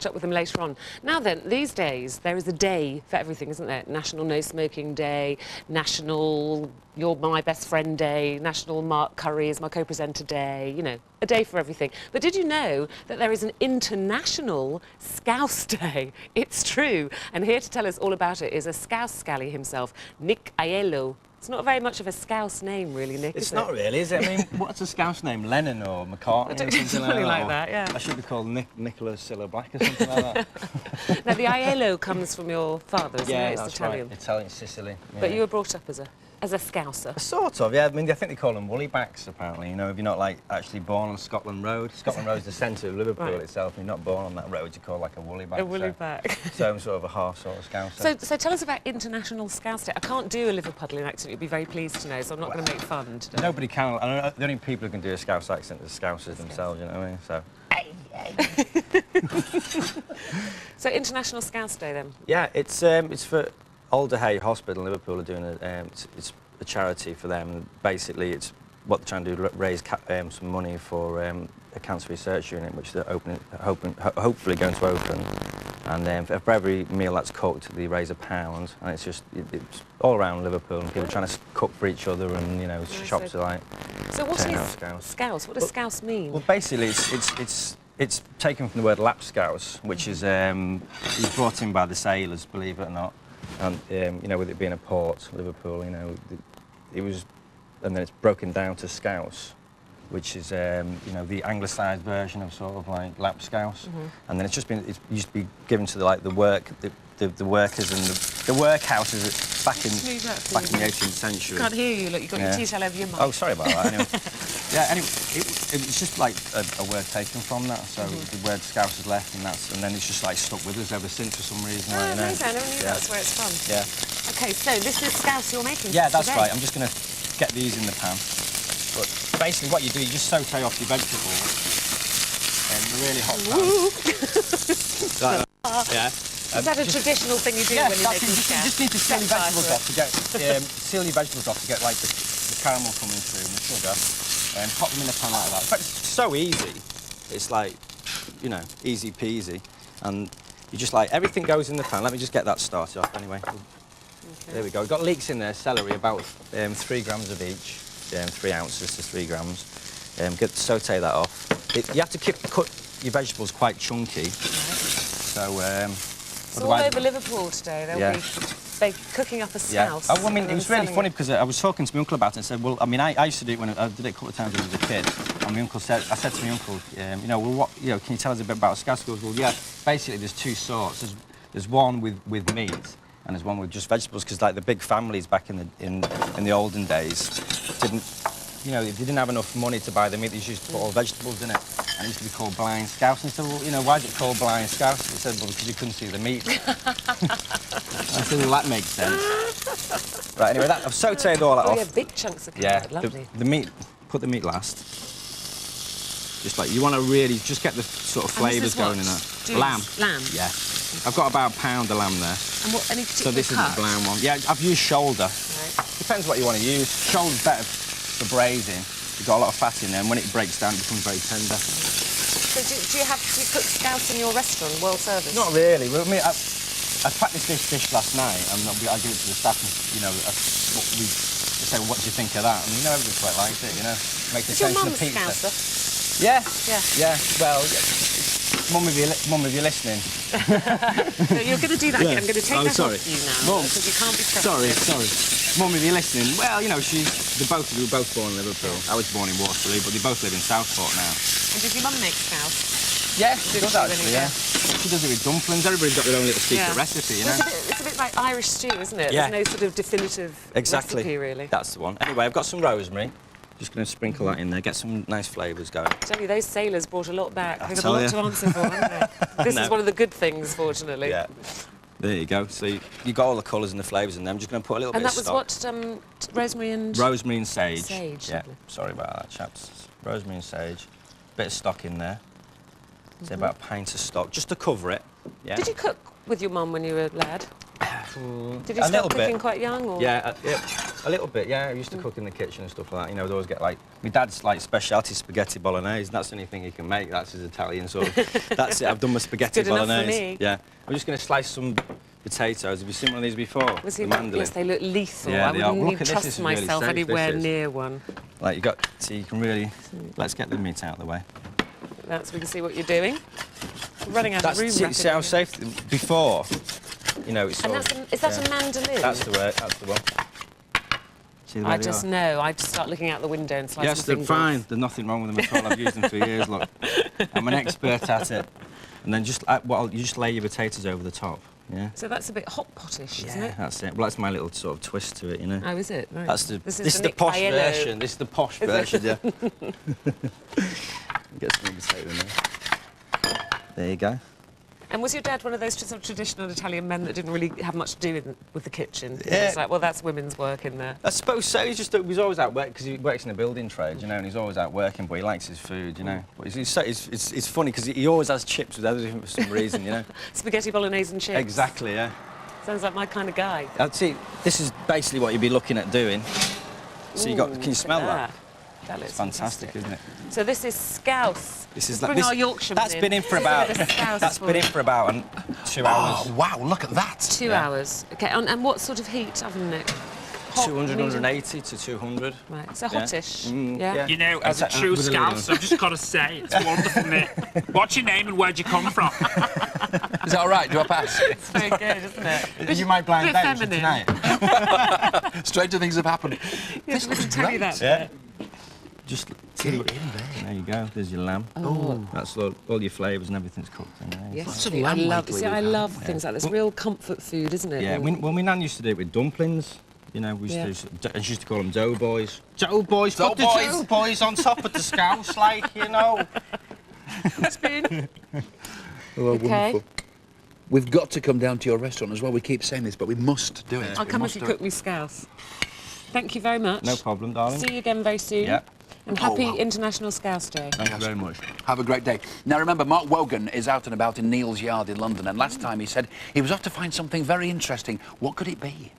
catch up with them later on. Now then, these days, there is a day for everything, isn't there? National No Smoking Day, National You're My Best Friend Day, National Mark Curry is my co-presenter day, you know, a day for everything. But did you know that there is an international Scouse Day? It's true. And here to tell us all about it is a Scouse scally himself, Nick Aiello. It's not very much of a Scouse name, really, Nick, It's is it? not really, is it? I mean, what's a Scouse name? Lennon or McCartney or something like that, yeah. I should be called Nicholas Silla Black or something like that. Now, the Aiello comes from your father, isn't Yeah, it? It's that's Italian. right. Italian, Sicily. Yeah. But you were brought up as a Scouser. Sort of, yeah. I mean, I think they call them woolly-backs, apparently. You know, if you're not, like, actually born on Scotland Road. Scotland Road's the centre of Liverpool itself, and you're not born on that road, you're called, like, a woolly-back. A woolly-back. So I'm sort of a half sort of Scouser. So tell us about International Scouse Day. I can't do a Liverpudlian accent, you'd be very pleased to know, so I'm not going to make fun today. Nobody can. I know, the only people who can do a Scouse accent are Scousers themselves, you know what I mean? So... So International Scouse Day, then? Yeah, it's for Alder Hay Hospital in Liverpool are doing it's a charity for them. Basically, it's what they're trying to do, raise some money for a cancer research unit, which they're hopefully going to open. And for every meal that's cooked, they raise £1, and it's just it's all around Liverpool, and people trying to cook for each other, and you know, shops are like. So what is Scouse? What does Scouse mean? Well, basically, it's taken from the word lapscouse, which is brought in by the sailors, believe it or not. And you know, with it being a port, Liverpool, you know, it was, and then it's broken down to Scouse, which is you know, the anglicised version of sort of like lapscouse. And then it's used to be given to the workers and the workhouses back in the 18th century. Can't hear you. Look, you've got your teeth all over your mouth. Oh, sorry about that. Anyway, yeah. Anyway, it was just like a word taken from that. So the word Scouse has left, and then it's just like stuck with us ever since for some reason. Oh, like, you know. amazing! I never knew that's where it's from. Yeah. Okay, so this is Scouse you're making. Yeah, that's today. right. I'm just going to get these in the pan. But basically, what you do, you just saute off your vegetables in a really hot pan. Like that. Yeah. Is that a traditional thing you do when you're making Scouse? You just need to seal your vegetables off to get seal your vegetables off to get like the caramel coming through and the sugar, and pop them in a pan like that. In fact, it's so easy. It's like, you know, easy peasy, and you just like everything goes in the pan. Let me just get that started off anyway. Okay. There we go. We've got leeks in there. Celery, about 3 grams of each. 3 ounces to 3 grams. Saute that off. You have to cut your vegetables quite chunky. So. It's all over Liverpool today. They're cooking up a Scouse. Oh, I mean, it was really funny because I was talking to my uncle about it and said, well, I mean, I used to do it when I did it a couple of times when I was a kid. And my uncle said, I said to my uncle, you know, well, can you tell us a bit about Scouse? He goes, well, yeah, basically there's 2 sorts. There's one with meat, and there's one with just vegetables, because like the big families back in the olden days didn't, you know, they didn't have enough money to buy the meat. They used to put all vegetables in it, and it used to be called blind Scouse. And I said, well, you know, why is it called blind Scouse? He said, well, because you couldn't see the meat. I said, well, that makes sense. Right, anyway, I've sautéed all that off. Yeah, big chunks of carrot, lovely. The meat, put the meat last. Just like, you want to really just get the sort of flavours going in that. Lamb. Lamb? Yeah. I've got about £1 of lamb there. And what, any particular So this is the brown one. Yeah, I've used shoulder. Right. Depends what you want to use. Shoulder's better for braising. You've got a lot of fat in there, and when it breaks down, it becomes very tender. So do you cook Scouse in your restaurant, world service? Not really. Well, I mean, I practiced this dish last night, and I give it to the staff, and, you know, they say, well, what do you think of that? And, you know, everybody quite likes it, you know. Makes Is your mum of pizza. Scouser? Yeah. Yeah. Yeah, well, Mum, if you're listening. No, you're going to do that again. I'm going to take that off you now, because you can't be trusted. Sorry. Mum, if you're listening, well, you know, we were both born in Liverpool. I was born in Waterloo, but they both live in Southport now. And does your mum make Scouse? Yeah, she does actually, yeah. She does it with dumplings. Everybody's got their own little secret recipe, you know. It's a bit like Irish stew, isn't it? Yeah. There's no sort of definitive recipe, really. That's the one. Anyway, I've got some rosemary. Just going to sprinkle that in there, get some nice flavours going. Tell you, those sailors brought a lot back. They've got a lot to answer for, haven't they? This is one of the good things, fortunately. Yeah. There you go. So you got all the colours and the flavours in there. I'm just going to put a little bit of stock. And that was what, rosemary and... Rosemary and sage. Sage, yeah. lovely. Sorry about that, chaps. Rosemary and sage. Bit of stock in there. Say about a pint of stock, just to cover it. Yeah. Did you cook with your mum when you were a lad? Did you a start little cooking bit. quite young? Or? Yeah, A little bit, yeah. I used to cook in the kitchen and stuff like that. You know, we'd always get like... My dad's like speciality spaghetti bolognese. That's the only thing he can make. That's his Italian sort of... That's it, I've done my spaghetti Good enough bolognese. for me. Yeah. I'm just going to slice some potatoes. Have you seen one of these before? Yes, they look lethal. Yeah, I they are. wouldn't Look even at this, trust this is really myself safe, anywhere this is. near one. Like, you got... So you can really... Let's get the meat out of the way. That's, we can see what you're doing. We're running out of room See how rapidly. safe... Before, you know, it's And sort that's of... is that a mandolin? That's the way, that's the one. See the way I they just are? know. I just start looking out the window and slice Yes, some they're fingers. fine. There's nothing wrong with them at all. I've used them for years, look. I'm an expert at it. And then just, you just lay your potatoes over the top, yeah? So that's a bit hot pottish, isn't it? That's it. Well, that's my little sort of twist to it, you know? Oh, is it? Right. That's the, This is the the Nick posh Aiello. version. This is the posh version, yeah. Get some potato in there. There you go. And was your dad one of those sort of traditional Italian men that didn't really have much to do with the kitchen? Yeah. It's like, well, that's women's work in there. I suppose so. He was always out work because he works in the building trade, you know, and he's always out working, but he likes his food, you know. But it's funny because he always has chips with everything for some reason, you know. Spaghetti bolognese and chips. Exactly, yeah. Sounds like my kind of guy. See, this is basically what you'd be looking at doing. So Ooh, can you smell that? That looks It's fantastic, isn't it? So this is scouse. This is Let's bring our Yorkshireman That's been in for about. That's been in for about 2 hours. Oh, wow, look at that. 2 hours. Okay, and what sort of heat oven, Nick? Hot, 200, medium? 180 to 200. Right, so Yeah. hottish. Yeah. You know, as a true with a lid on. Scouse, I've just got to say, it's wonderful, Nick. What's your name and where'd you come from? Is that all right? Do I pass? It's very good, isn't it? You might blind bit date feminine. tonight. Stranger things have happened. Yes, This we can looks tell you great. that. Yeah. Just Get it in there. there you go. There's your lamb. Oh. That's all your flavours and everything's cooked in there. Yes, Lots of I lamb love. lately See, I we've love things like this. Real comfort food, isn't it? Yeah. And- Well, my nan used to do it with dumplings. You know, we used to. And she used to call them dough boys. Dough boys. Dough Put the boys. dough boys on top of the scouse, like you know. spoon. Oh, Okay. wonderful. We've got to come down to your restaurant as well. We keep saying this, but we must do it. I'll We come if must you do cook it. me scouse. Thank you very much. No problem, darling. See you again very soon. Yeah. And happy wow. International Scouse Day. Thank you very much. Have a great day. Now, remember, Mark Wogan is out and about in Neal's Yard in London, and last time he said he was off to find something very interesting. What could it be?